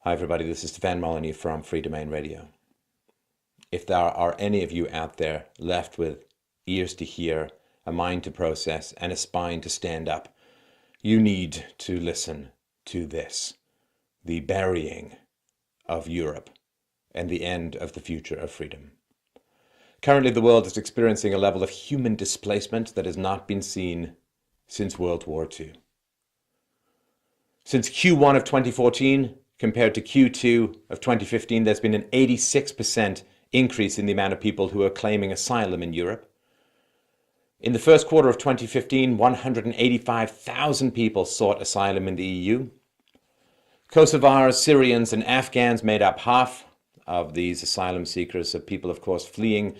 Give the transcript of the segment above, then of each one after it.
Hi everybody, this is Stefan Molyneux from Free Domain Radio. If there are any of you out there left with ears to hear, a mind to process, and a spine to stand up, you need to listen to this. The burying of Europe and the end of the future of freedom. Currently the world is experiencing a level of human displacement that has not been seen since World War II. Since Q1 of 2014, compared to Q2 of 2015, there's been an 86% increase in the amount of people who are claiming asylum in Europe. In the first quarter of 2015, 185,000 people sought asylum in the EU. Kosovars, Syrians, and Afghans made up half of these asylum seekers, of people, of course, fleeing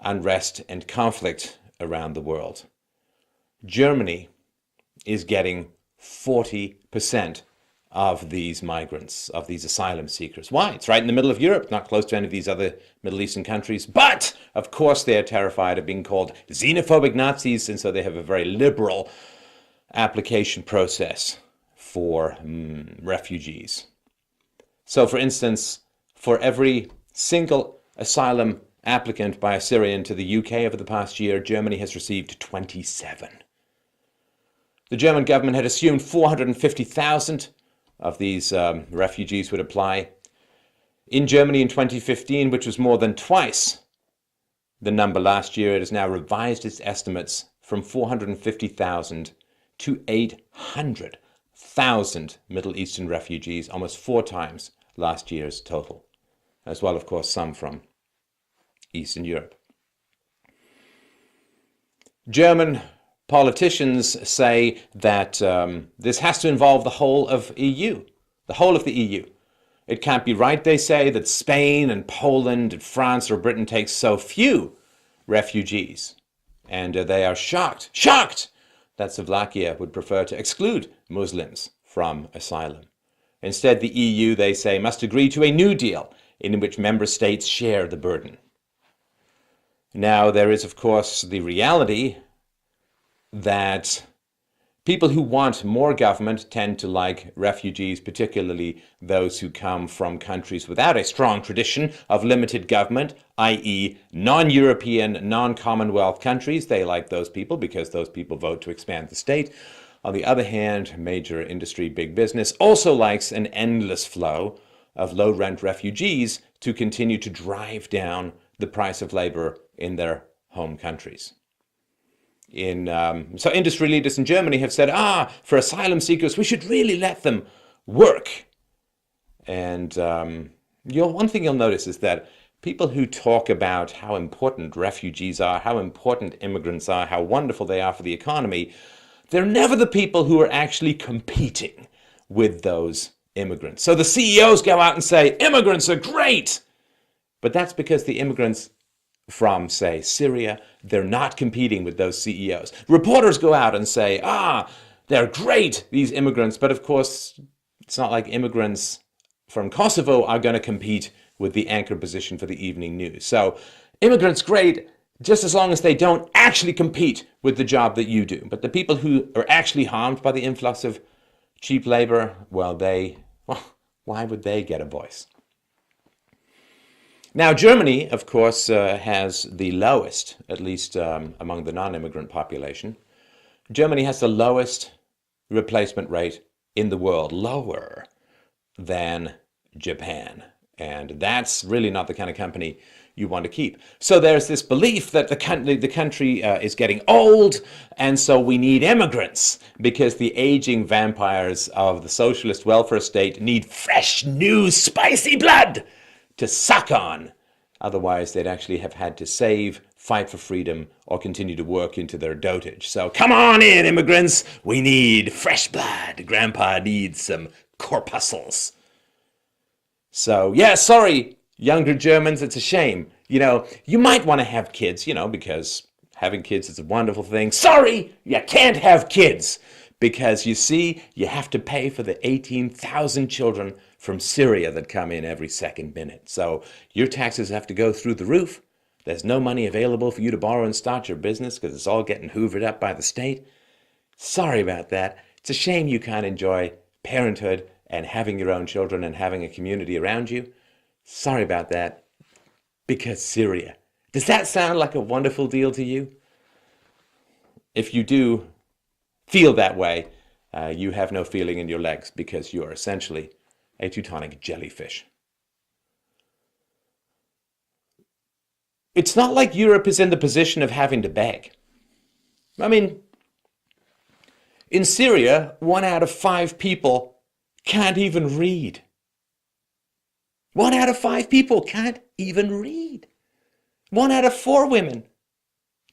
unrest and conflict around the world. Germany is getting 40% of these migrants, of these asylum seekers. Why? It's right in the middle of Europe, not close to any of these other Middle Eastern countries. But, of course, they're terrified of being called xenophobic Nazis, and so they have a very liberal application process for refugees. So, for instance, for every single asylum applicant by a Syrian to the UK over the past year, Germany has received 27. The German government had assumed 450,000 of these refugees would apply. In Germany in 2015, which was more than twice the number last year, it has now revised its estimates from 450,000 to 800,000 Middle Eastern refugees, almost 4 times last year's total, as well, of course, some from Eastern Europe. German politicians say that this has to involve the whole of EU, the whole of the EU. It can't be right, they say, that Spain and Poland and France or Britain take so few refugees. And they are shocked that Slovakia would prefer to exclude Muslims from asylum. Instead, the EU, they say, must agree to a new deal in which member states share the burden. Now, there is, of course, the reality that people who want more government tend to like refugees, particularly those who come from countries without a strong tradition of limited government, i.e. non-European, non-Commonwealth countries. They like those people because those people vote to expand the state. On the other hand, major industry, big business also likes an endless flow of low-rent refugees to continue to drive down the price of labor in their home countries. So industry leaders in Germany have said, for asylum seekers, we should really let them work. And one thing you'll notice is that people who talk about how important refugees are, how important immigrants are, how wonderful they are for the economy, they're never the people who are actually competing with those immigrants. So the CEOs go out and say, immigrants are great. But that's because the immigrants from, say, Syria, they're not competing with those CEOs. Reporters go out and say, they're great, these immigrants. But of course, it's not like immigrants from Kosovo are going to compete with the anchor position for the evening news. So immigrants great, just as long as they don't actually compete with the job that you do. But the people who are actually harmed by the influx of cheap labor, well, why would they get a voice? Now, Germany, of course, has the lowest, at least among the non-immigrant population. Germany has the lowest replacement rate in the world, lower than Japan. And that's really not the kind of company you want to keep. So there's this belief that the country is getting old, and so we need immigrants because the aging vampires of the socialist welfare state need fresh, new, spicy blood to suck on. Otherwise, they'd actually have had to save, fight for freedom, or continue to work into their dotage. So come on in, immigrants. We need fresh blood. Grandpa needs some corpuscles. So, yeah, sorry, younger Germans, it's a shame. You might want to have kids, because having kids is a wonderful thing. Sorry, you can't have kids. Because, you see, you have to pay for the 18,000 children from Syria that come in every second minute. So your taxes have to go through the roof. There's no money available for you to borrow and start your business because it's all getting hoovered up by the state. Sorry about that. It's a shame you can't enjoy parenthood and having your own children and having a community around you. Sorry about that, because Syria. Does that sound like a wonderful deal to you? If you do feel that way, you have no feeling in your legs because you are essentially a Teutonic jellyfish. It's not like Europe is in the position of having to beg. I mean, in Syria, 1 out of 5 people can't even read. 1 out of 5 people can't even read. 1 out of 4 women,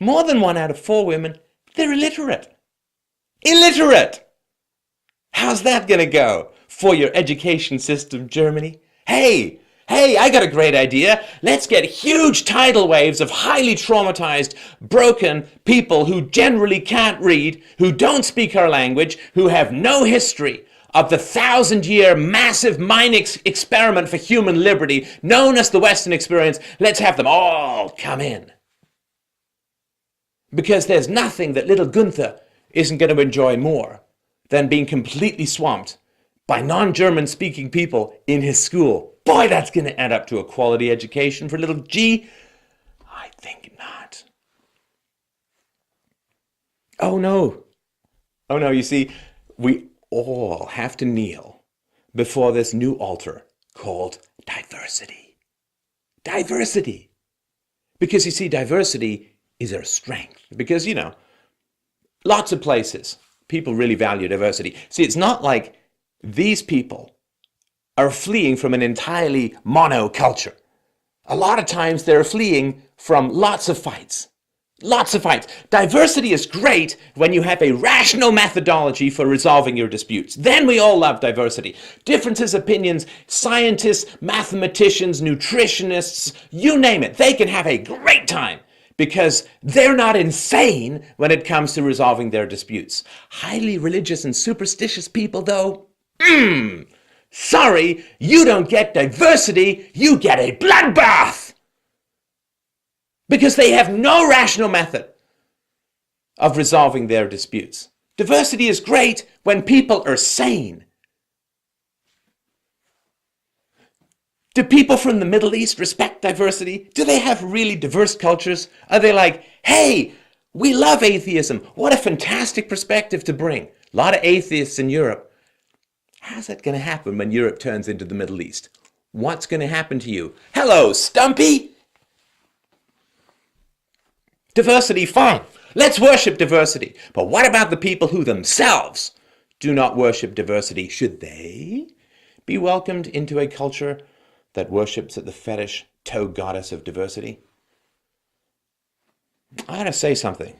more than 1 out of 4 women, they're illiterate. Illiterate! How's that going to go for your education system, Germany? Hey, I got a great idea. Let's get huge tidal waves of highly traumatized, broken people who generally can't read, who don't speak our language, who have no history of the 1,000-year massive mind experiment for human liberty known as the Western experience. Let's have them all come in. Because there's nothing that little Gunther isn't going to enjoy more than being completely swamped by non-German speaking people in his school. Boy, that's going to add up to a quality education for little G. I think not. Oh no, you see, we all have to kneel before this new altar called diversity. Diversity. Because you see, diversity is our strength. Because, lots of places, people really value diversity. See, it's not like these people are fleeing from an entirely monoculture. A lot of times they're fleeing from lots of fights. Lots of fights. Diversity is great when you have a rational methodology for resolving your disputes. Then we all love diversity. Differences, opinions, scientists, mathematicians, nutritionists, you name it. They can have a great time because they're not insane when it comes to resolving their disputes. Highly religious and superstitious people, though, sorry, you don't get diversity, you get a bloodbath. Because they have no rational method of resolving their disputes. Diversity is great when people are sane. Do people from the Middle East respect diversity? Do they have really diverse cultures? Are they like, hey, we love atheism. What a fantastic perspective to bring. A lot of atheists in Europe. How's that going to happen when Europe turns into the Middle East? What's going to happen to you? Hello, Stumpy! Diversity, fine. Let's worship diversity. But what about the people who themselves do not worship diversity? Should they be welcomed into a culture that worships at the fetish toe goddess of diversity? I gotta say something.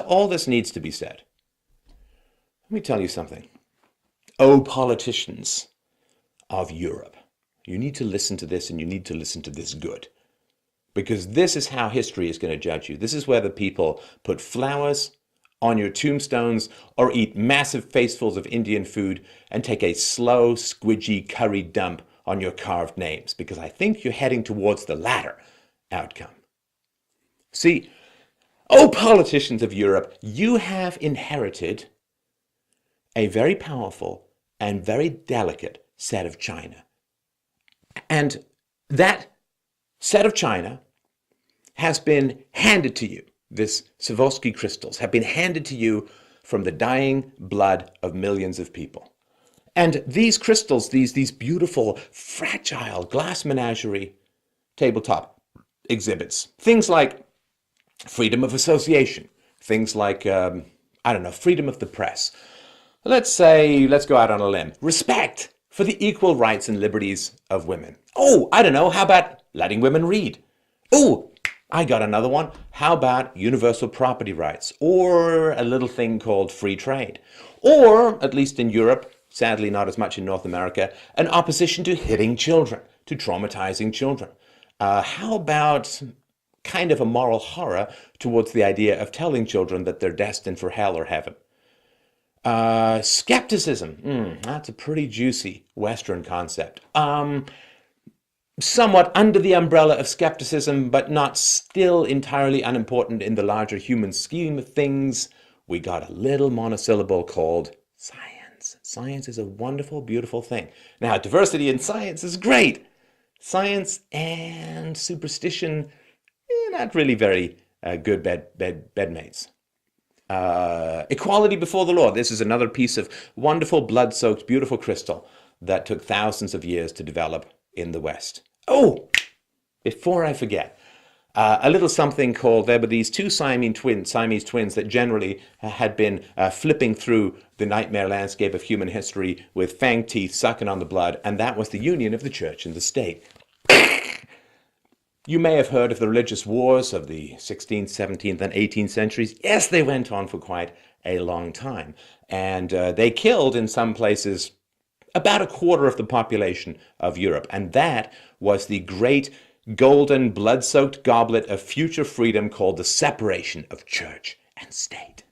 All this needs to be said. Let me tell you something. Oh, politicians of Europe, you need to listen to this, and you need to listen to this good. Because this is how history is going to judge you. This is where the people put flowers on your tombstones or eat massive facefuls of Indian food and take a slow, squidgy curry dump on your carved names. Because I think you're heading towards the latter outcome. See, oh, politicians of Europe, you have inherited a very powerful and very delicate set of china. And that set of china has been handed to you. This Swarovski crystals have been handed to you from the dying blood of millions of people. And these crystals, these beautiful, fragile glass menagerie tabletop exhibits, things like freedom of association, things like, freedom of the press. Let's go out on a limb. Respect for the equal rights and liberties of women. Oh, how about letting women read? Oh, I got another one. How about universal property rights? Or a little thing called free trade? Or, at least in Europe, sadly not as much in North America, an opposition to hitting children, to traumatizing children. How about kind of a moral horror towards the idea of telling children that they're destined for hell or heaven? Skepticism, that's a pretty juicy Western concept. Somewhat under the umbrella of skepticism, but not still entirely unimportant in the larger human scheme of things, we got a little monosyllable called science. Science is a wonderful, beautiful thing. Now, diversity in science is great. Science and superstition, not really very good bedmates. Equality before the law. This is another piece of wonderful, blood-soaked, beautiful crystal that took thousands of years to develop in the West. Oh, before I forget, a little something called, there were these two Siamese twins that generally had been flipping through the nightmare landscape of human history with fang teeth sucking on the blood, and that was the union of the church and the state. You may have heard of the religious wars of the 16th, 17th, and 18th centuries. Yes, they went on for quite a long time. And they killed, in some places, about a quarter of the population of Europe. And that was the great golden, blood-soaked goblet of future freedom called the separation of church and state.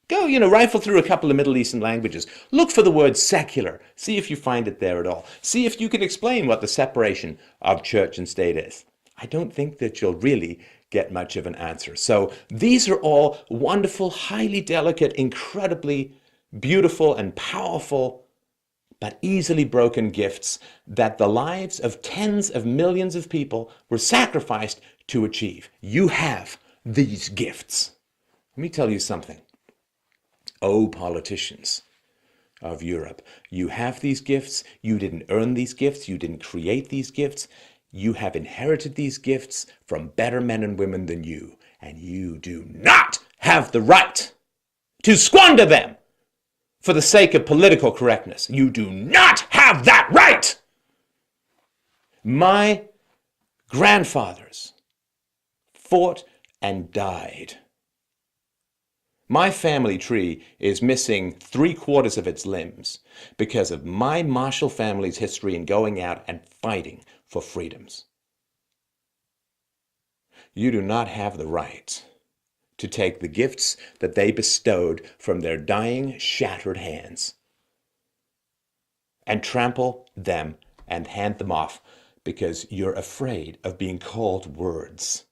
Go, rifle through a couple of Middle Eastern languages. Look for the word secular. See if you find it there at all. See if you can explain what the separation of church and state is. I don't think that you'll really get much of an answer. So these are all wonderful, highly delicate, incredibly beautiful and powerful, but easily broken gifts that the lives of tens of millions of people were sacrificed to achieve. You have these gifts. Let me tell you something. Oh, politicians of Europe, you have these gifts. You didn't earn these gifts. You didn't create these gifts. You have inherited these gifts from better men and women than you, and you do not have the right to squander them for the sake of political correctness. You do not have that right. My grandfathers fought and died. My family tree is missing 3/4 of its limbs because of my Marshall family's history in going out and fighting for freedoms. You do not have the right to take the gifts that they bestowed from their dying, shattered hands and trample them and hand them off because you're afraid of being called words.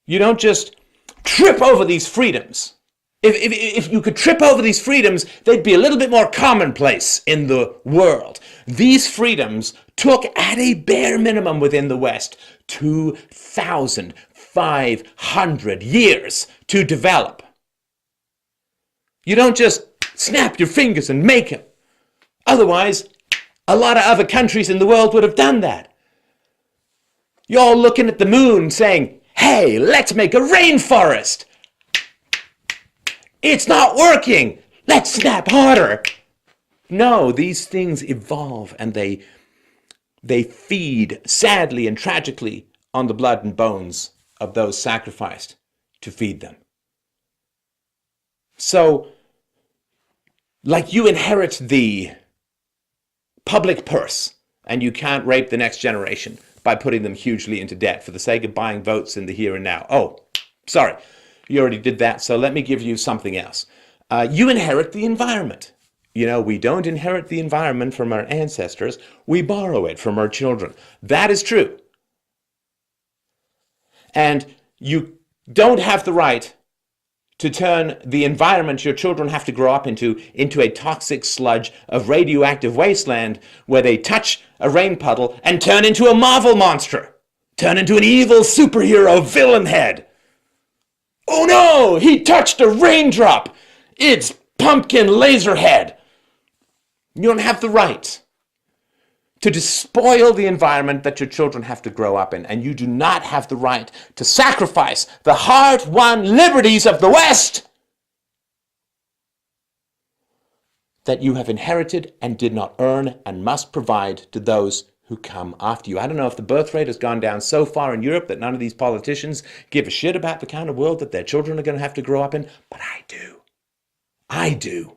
You don't just trip over these freedoms. If you could trip over these freedoms, they'd be a little bit more commonplace in the world. These freedoms took, at a bare minimum within the West, 2,500 years to develop. You don't just snap your fingers and make them. Otherwise, a lot of other countries in the world would have done that. You're all looking at the moon saying, hey, let's make a rainforest. It's not working. Let's snap harder. No, these things evolve and they feed sadly and tragically on the blood and bones of those sacrificed to feed them. So, like you inherit the public purse and you can't rape the next generation by putting them hugely into debt for the sake of buying votes in the here and now. Oh, sorry, you already did that, so let me give you something else. You inherit the environment. We don't inherit the environment from our ancestors. We borrow it from our children. That is true. And you don't have the right to turn the environment your children have to grow up into a toxic sludge of radioactive wasteland where they touch a rain puddle and turn into a Marvel monster, turn into an evil superhero villain head. Oh no, he touched a raindrop. It's Pumpkin Laserhead. You don't have the right to despoil the environment that your children have to grow up in, and you do not have the right to sacrifice the hard-won liberties of the West that you have inherited and did not earn and must provide to those who come after you. I don't know if the birth rate has gone down so far in Europe that none of these politicians give a shit about the kind of world that their children are going to have to grow up in, but I do. I do.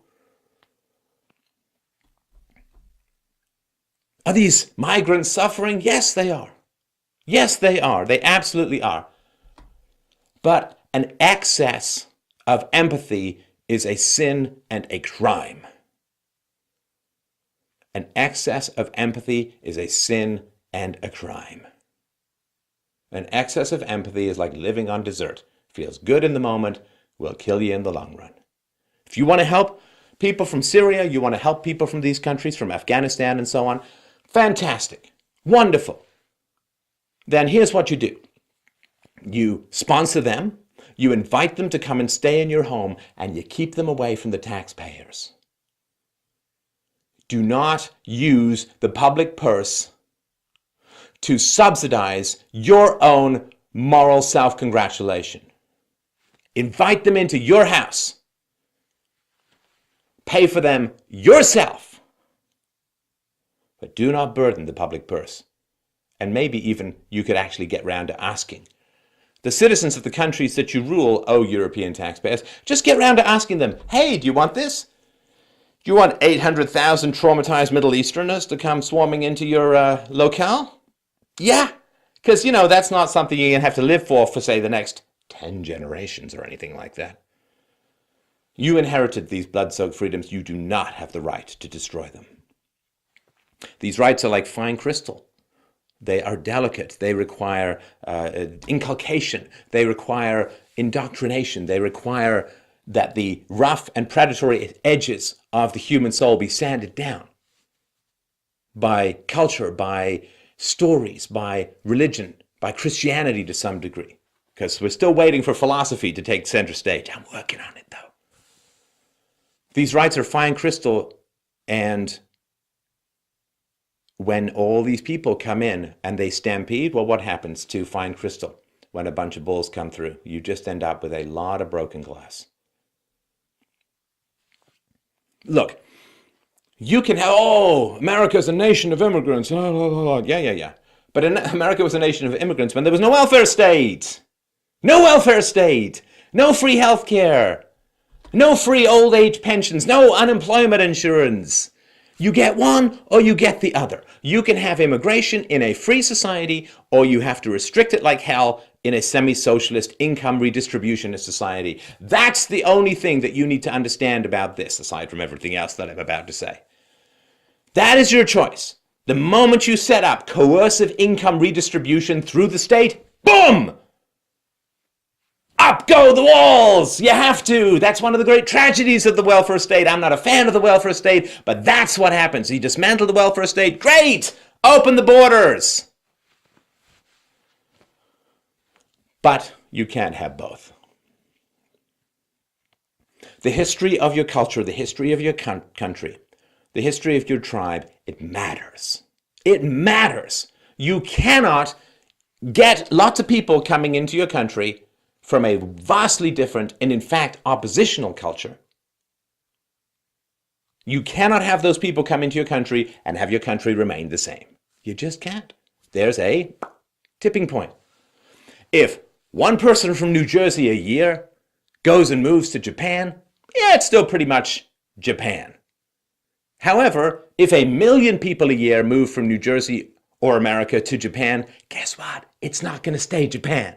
Are these migrants suffering? Yes, they are. Yes, they are. They absolutely are. But an excess of empathy is a sin and a crime. An excess of empathy is a sin and a crime. An excess of empathy is like living on dessert. Feels good in the moment, will kill you in the long run. If you want to help People from Syria, you want to help people from these countries, from Afghanistan and so on. Fantastic. Wonderful. Then here's what you do. You sponsor them, you invite them to come and stay in your home, and you keep them away from the taxpayers. Do not use the public purse to subsidize your own moral self-congratulation. Invite them into your house. Pay for them yourself. But do not burden the public purse. And maybe even you could actually get round to asking. The citizens of the countries that you rule, oh European taxpayers, just get round to asking them, hey, do you want this? Do you want 800,000 traumatized Middle Easterners to come swarming into your locale? Yeah, because, you know, that's not something you're going to have to live for, say, the next 10 generations or anything like that. You inherited these blood-soaked freedoms. You do not have the right to destroy them. These rights are like fine crystal. They are delicate. They require inculcation. They require indoctrination. They require that the rough and predatory edges of the human soul be sanded down by culture, by stories, by religion, by Christianity to some degree. Because we're still waiting for philosophy to take center stage. I'm working on it, though. These rights are fine crystal, and when all these people come in and they stampede, well, what happens to fine crystal when a bunch of bulls come through? You just end up with a lot of broken glass. Look, you can have, oh, America's a nation of immigrants. Yeah. But America was a nation of immigrants when there was no welfare state. No welfare state. No free health care. No free old age pensions. No unemployment insurance. You get one or you get the other. You can have immigration in a free society, or you have to restrict it like hell in a semi-socialist income redistributionist society. That's the only thing that you need to understand about this, aside from everything else that I'm about to say. That is your choice. The moment you set up coercive income redistribution through the state, boom! Up go the walls! You have to! That's one of the great tragedies of the welfare state. I'm not a fan of the welfare state, but that's what happens. You dismantle the welfare state, great! Open the borders! But you can't have both. The history of your culture, the history of your country, the history of your tribe, it matters. It matters. You cannot get lots of people coming into your country from a vastly different and, in fact, oppositional culture. You cannot have those people come into your country and have your country remain the same. You just can't. There's a tipping point. If one person from New Jersey a year goes and moves to Japan, yeah, it's still pretty much Japan. However, if 1 million people a year move from New Jersey or America to Japan, guess what? It's not going to stay Japan.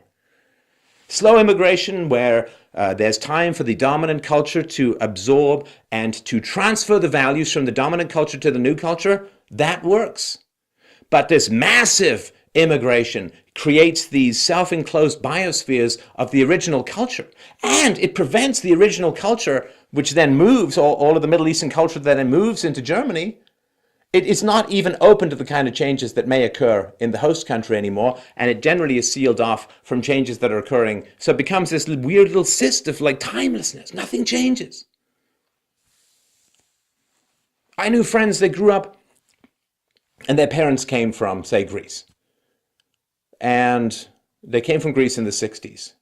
Slow immigration, where there's time for the dominant culture to absorb and to transfer the values from the dominant culture to the new culture, that works. But this massive immigration creates these self-enclosed biospheres of the original culture. And it prevents the original culture, which then moves, all of the Middle Eastern culture that then moves into Germany. It is not even open to the kind of changes that may occur in the host country anymore, and it generally is sealed off from changes that are occurring. So it becomes this weird little cyst of like timelessness. Nothing changes. I knew friends that grew up and their parents came from, say, Greece. And they came from Greece in the 60s.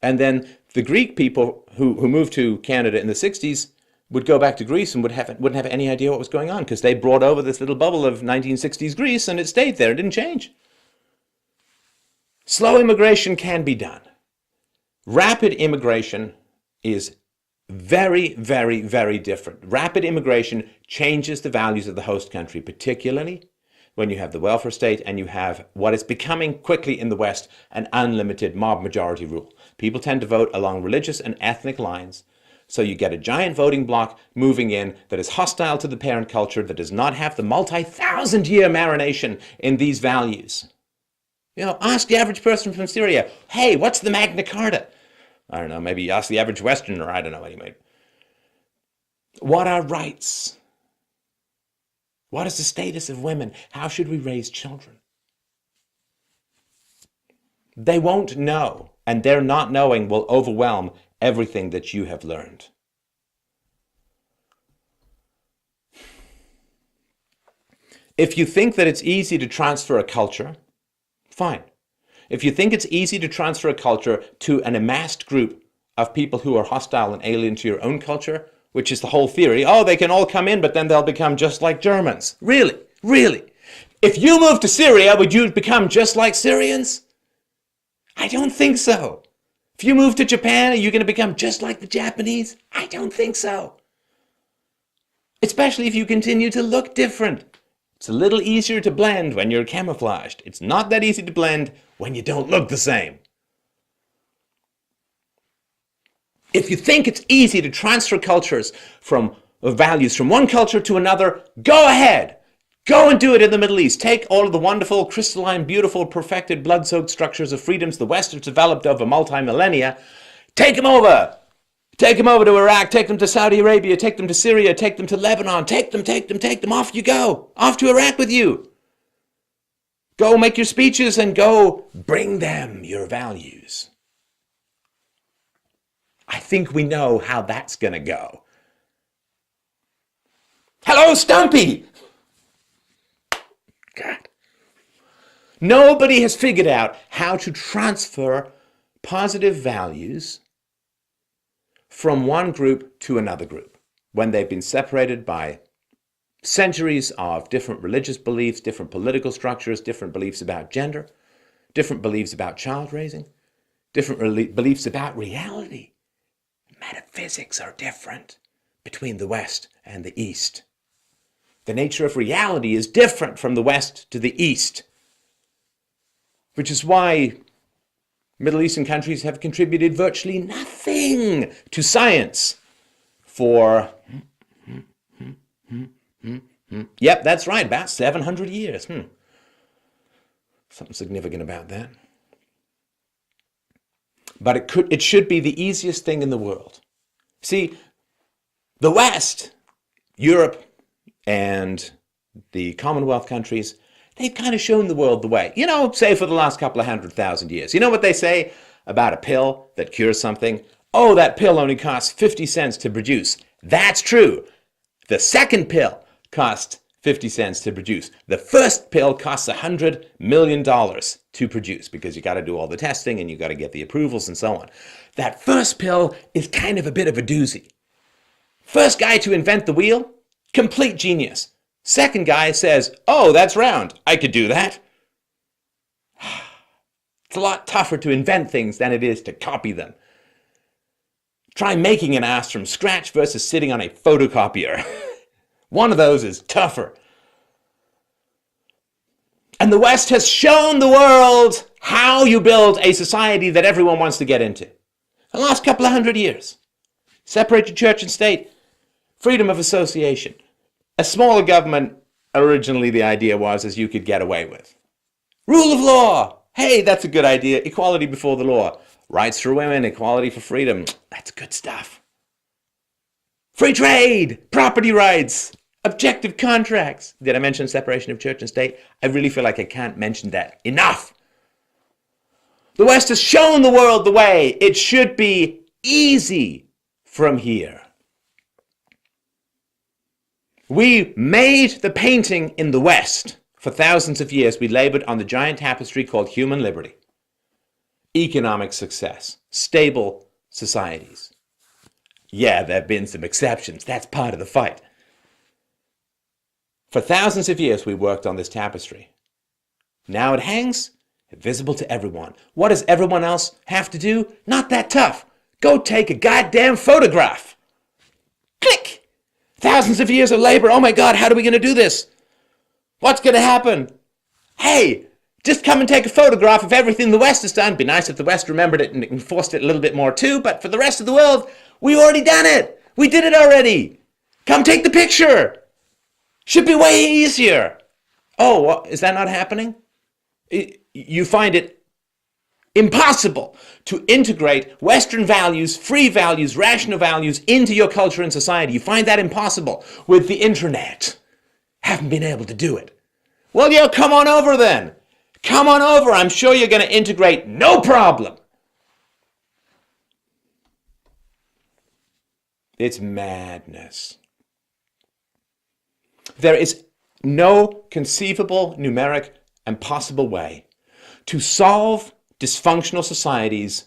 And then the Greek people who moved to Canada in the 60s would go back to Greece and wouldn't have any idea what was going on, because they brought over this little bubble of 1960s Greece and it stayed there. It didn't change. Slow immigration can be done. Rapid immigration is very, very, very different. Rapid immigration changes the values of the host country, particularly when you have the welfare state and you have what is becoming quickly in the West an unlimited mob majority rule. People tend to vote along religious and ethnic lines. So you get a giant voting bloc moving in that is hostile to the parent culture, that does not have the multi-thousand-year marination in these values. You know, ask the average person from Syria, hey, what's the Magna Carta? I don't know, maybe ask the average Westerner, I don't know anyway. What are rights? What is the status of women? How should we raise children? They won't know, and their not knowing will overwhelm everything that you have learned. If you think that it's easy to transfer a culture, fine. If you think it's easy to transfer a culture to an amassed group of people who are hostile and alien to your own culture, which is the whole theory, oh, they can all come in, but then they'll become just like Germans. Really? Really? If you moved to Syria, would you become just like Syrians? I don't think so. If you move to Japan, are you going to become just like the Japanese? I don't think so. Especially if you continue to look different. It's a little easier to blend when you're camouflaged. It's not that easy to blend when you don't look the same. If you think it's easy to transfer cultures from values from one culture to another, go ahead. Go and do it in the Middle East. Take all of the wonderful, crystalline, beautiful, perfected, blood-soaked structures of freedoms the West has developed over multi-millennia. Take them over. Take them over to Iraq. Take them to Saudi Arabia. Take them to Syria. Take them to Lebanon. Take them. Off you go. Off to Iraq with you. Go make your speeches and go bring them your values. I think we know how that's going to go. Hello, Stumpy! God. Nobody has figured out how to transfer positive values from one group to another group when they've been separated by centuries of different religious beliefs, different political structures, different beliefs about gender, different beliefs about child raising, different beliefs about reality. Metaphysics are different between the West and the East. The nature of reality is different from the West to the East, which is why Middle Eastern countries have contributed virtually nothing to science for, yep, that's right, about 700 years. Something significant about that. But it should be the easiest thing in the world. See, the West, Europe, and the Commonwealth countries, they've kind of shown the world the way. You know, say for the last couple of 100,000 years. You know what they say about a pill that cures something? Oh, that pill only costs 50 cents to produce. That's true. The second pill costs 50 cents to produce. The first pill costs $100 million to produce because you got to do all the testing and you got to get the approvals and so on. That first pill is kind of a bit of a doozy. First guy to invent the wheel, complete genius. Second guy says, oh, that's round. I could do that. It's a lot tougher to invent things than it is to copy them. Try making an ass from scratch versus sitting on a photocopier. One of those is tougher. And the West has shown the world how you build a society that everyone wants to get into. The last couple of 100 years. Separate your church and state. Freedom of association. A smaller government, originally the idea was, as you could get away with. Rule of law. Hey, that's a good idea. Equality before the law. Rights for women, equality for freedom. That's good stuff. Free trade, property rights, objective contracts. Did I mention separation of church and state? I really feel like I can't mention that enough. The West has shown the world the way. It should be easy from here. We made the painting in the West. For thousands of years, we labored on the giant tapestry called human liberty. Economic success, stable societies. Yeah, there have been some exceptions. That's part of the fight. For thousands of years, we worked on this tapestry. Now it hangs, visible to everyone. What does everyone else have to do? Not that tough. Go take a goddamn photograph. Click! Thousands of years of labor. Oh my God, how are we going to do this? What's going to happen? Hey, just come and take a photograph of everything the West has done. It'd be nice if the West remembered it and enforced it a little bit more too, but for the rest of the world, we've already done it. We did it already. Come take the picture. Should be way easier. Oh, is that not happening? You find it Impossible to integrate Western values, free values, rational values into your culture and society. You find that impossible with the internet. Haven't been able to do it. Well, yeah, come on over then. Come on over. I'm sure you're going to integrate, no problem. It's madness. There is no conceivable, numeric, and possible way to solve dysfunctional societies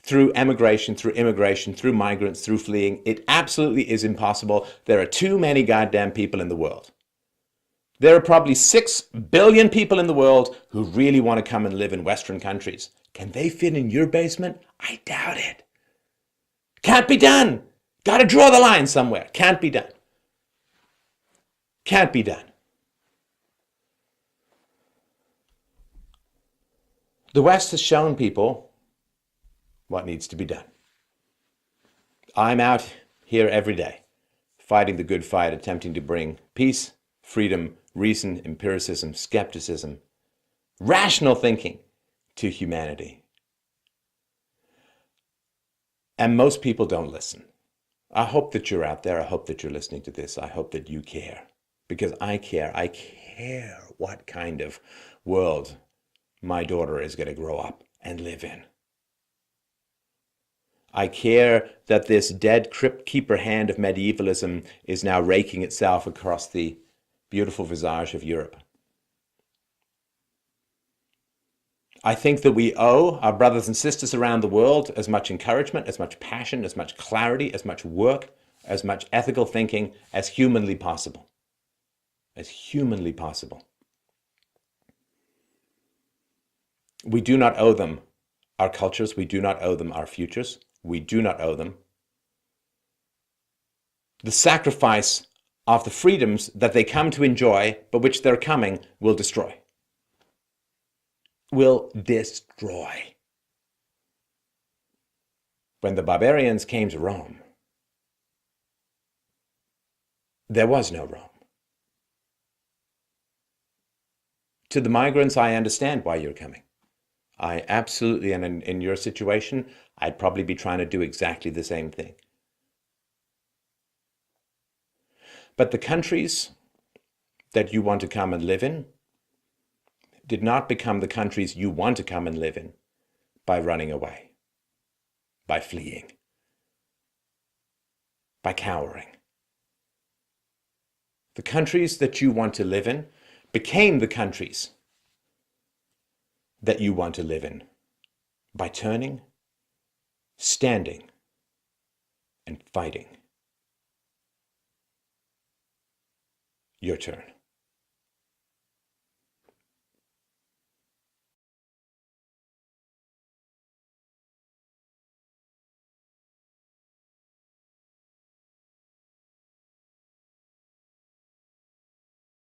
through emigration, through immigration, through migrants, through fleeing. It absolutely is impossible. There are too many goddamn people in the world. There are probably 6 billion people in the world who really want to come and live in Western countries. Can they fit in your basement? I doubt it. Can't be done. Got to draw the line somewhere. Can't be done. Can't be done. The West has shown people what needs to be done. I'm out here every day, fighting the good fight, attempting to bring peace, freedom, reason, empiricism, skepticism, rational thinking to humanity. And most people don't listen. I hope that you're out there. I hope that you're listening to this. I hope that you care. Because I care. I care what kind of world my daughter is going to grow up and live in. I care that this dead crypt keeper hand of medievalism is now raking itself across the beautiful visage of Europe. I think that we owe our brothers and sisters around the world as much encouragement, as much passion, as much clarity, as much work, as much ethical thinking as humanly possible. As humanly possible. We do not owe them our cultures. We do not owe them our futures. We do not owe them the sacrifice of the freedoms that they come to enjoy, but which their coming will destroy. Will destroy. When the barbarians came to Rome, there was no Rome. To the migrants, I understand why you're coming. I absolutely, and in your situation, I'd probably be trying to do exactly the same thing. But the countries that you want to come and live in did not become the countries you want to come and live in by running away, by fleeing, by cowering. The countries that you want to live in became the countries that you want to live in by turning, standing, and fighting. Your turn.